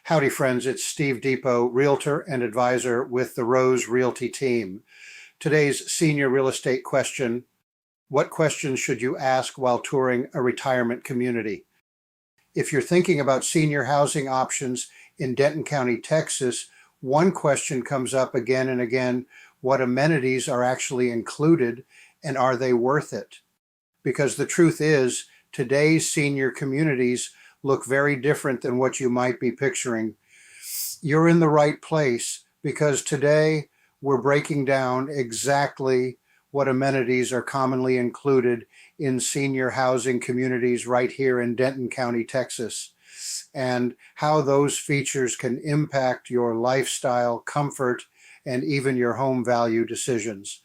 Howdy, friends. It's Steve Depot, Realtor and Advisor with the Rose Realty team. Today's senior real estate question: what questions should you ask while touring a retirement community? If you're thinking about senior housing options in Denton County, Texas, one question comes up again and again: what amenities are actually included, and are they worth it? Because the truth is, today's senior communities look very different than what you might be picturing. You're in the right place, because today we're breaking down exactly what amenities are commonly included in senior housing communities right here in Denton County, Texas, and how those features can impact your lifestyle, comfort, and even your home value decisions.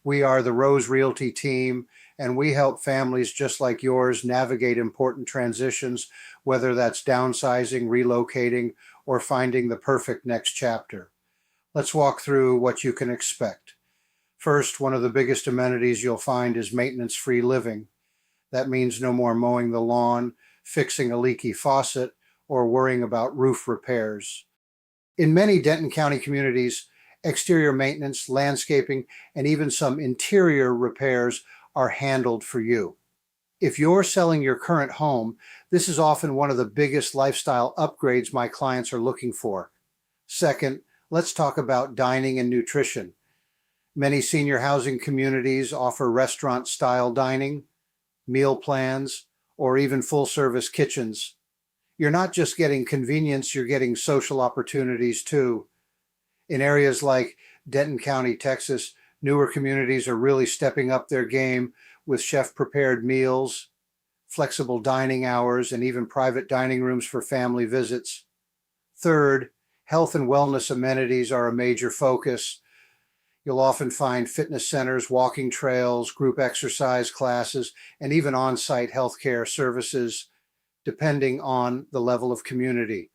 We are the Rose Realty team, and we help families just like yours navigate important transitions, whether that's downsizing, relocating, or finding the perfect next chapter. Let's walk through what you can expect. First, one of the biggest amenities you'll find is maintenance-free living. That means no more mowing the lawn, fixing a leaky faucet, or worrying about roof repairs. In many Denton County communities, exterior maintenance, landscaping, and even some interior repairs are handled for you. If you're selling your current home, this is often one of the biggest lifestyle upgrades my clients are looking for. Second, let's talk about dining and nutrition. Many senior housing communities offer restaurant-style dining, meal plans, or even full-service kitchens. You're not just getting convenience, you're getting social opportunities too. In areas like Denton County, Texas, newer communities are really stepping up their game with chef-prepared meals, flexible dining hours, and even private dining rooms for family visits. Third, health and wellness amenities are a major focus. You'll often find fitness centers, walking trails, group exercise classes, and even on-site healthcare services, depending on the level of community.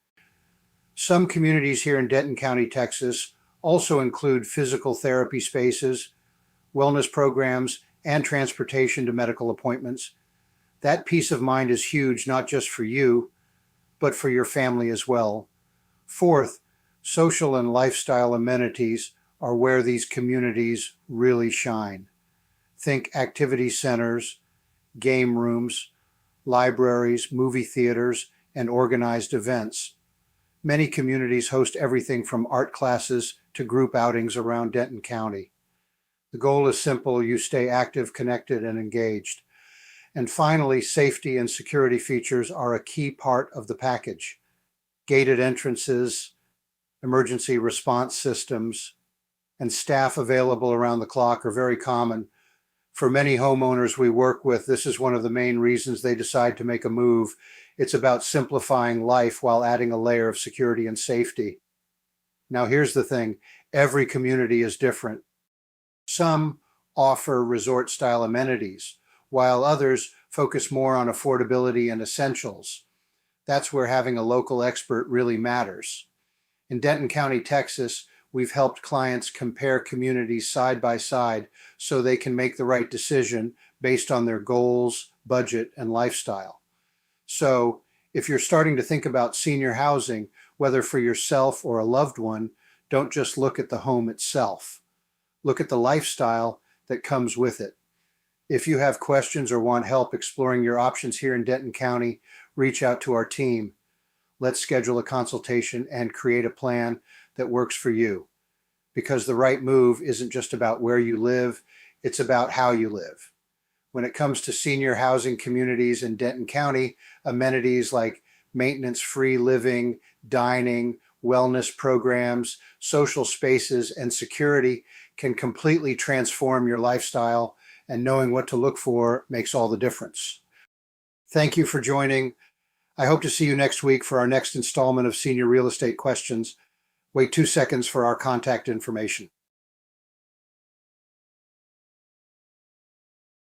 Some communities here in Denton County, Texas, also include physical therapy spaces, wellness programs, and transportation to medical appointments. That peace of mind is huge, not just for you, but for your family as well. Fourth, social and lifestyle amenities are where these communities really shine. Think activity centers, game rooms, libraries, movie theaters, and organized events. Many communities host everything from art classes to group outings around Denton County. The goal is simple: you stay active, connected, and engaged. And finally, safety and security features are a key part of the package. Gated entrances, emergency response systems, and staff available around the clock are very common. For many homeowners we work with, this is one of the main reasons they decide to make a move. It's about simplifying life while adding a layer of security and safety. Now, here's the thing: every community is different. Some offer resort-style amenities, while others focus more on affordability and essentials. That's where having a local expert really matters. In Denton County, Texas, we've helped clients compare communities side by side so they can make the right decision based on their goals, budget, and lifestyle. So if you're starting to think about senior housing, whether for yourself or a loved one, don't just look at the home itself. Look at the lifestyle that comes with it. If you have questions or want help exploring your options here in Denton County, reach out to our team. Let's schedule a consultation and create a plan that works for you. Because the right move isn't just about where you live, it's about how you live. When it comes to senior housing communities in Denton County, amenities like maintenance-free living, dining, wellness programs, social spaces, and security can completely transform your lifestyle, and knowing what to look for makes all the difference. Thank you for joining. I hope to see you next week for our next installment of Senior Real Estate Questions. Wait 2 seconds for our contact information.